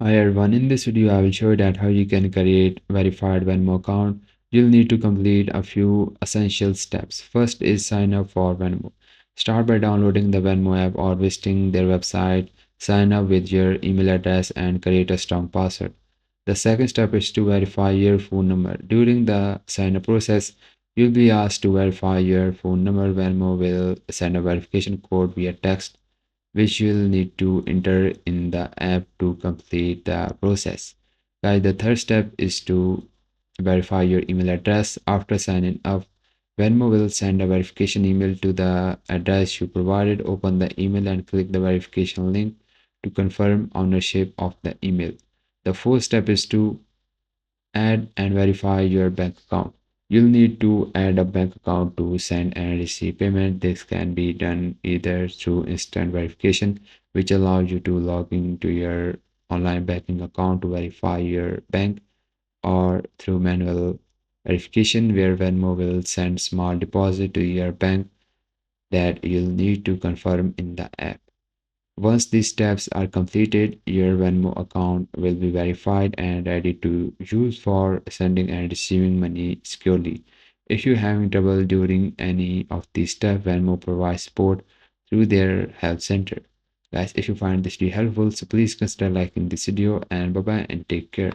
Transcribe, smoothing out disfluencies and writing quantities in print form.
Hi everyone, in this video I will show you that how you can create verified Venmo account. You'll need to complete a few essential steps. First is sign up for Venmo. Start by downloading the Venmo app or visiting their website. Sign up with your email address and create a strong password. The second step is to verify your phone number. During the sign up process, you'll be asked to verify your phone number. Venmo will send a verification code via text which you'll need to enter in the app to complete the process. Guys, the third step is to verify your email address. After signing up, Venmo will send a verification email to the address you provided. Open the email and click the verification link to confirm ownership of the email. The fourth step is to add and verify your bank account. You'll need to add a bank account to send and receive payment. This can be done either through instant verification, which allows you to log into your online banking account to verify your bank, or through manual verification, where Venmo will send small deposit to your bank that you'll need to confirm in the app. Once these steps are completed, your Venmo account will be verified and ready to use for sending and receiving money securely. If you're having trouble during any of these steps, Venmo provides support through their help center. Guys, if you find this video helpful, so please consider liking this video, and bye bye and take care.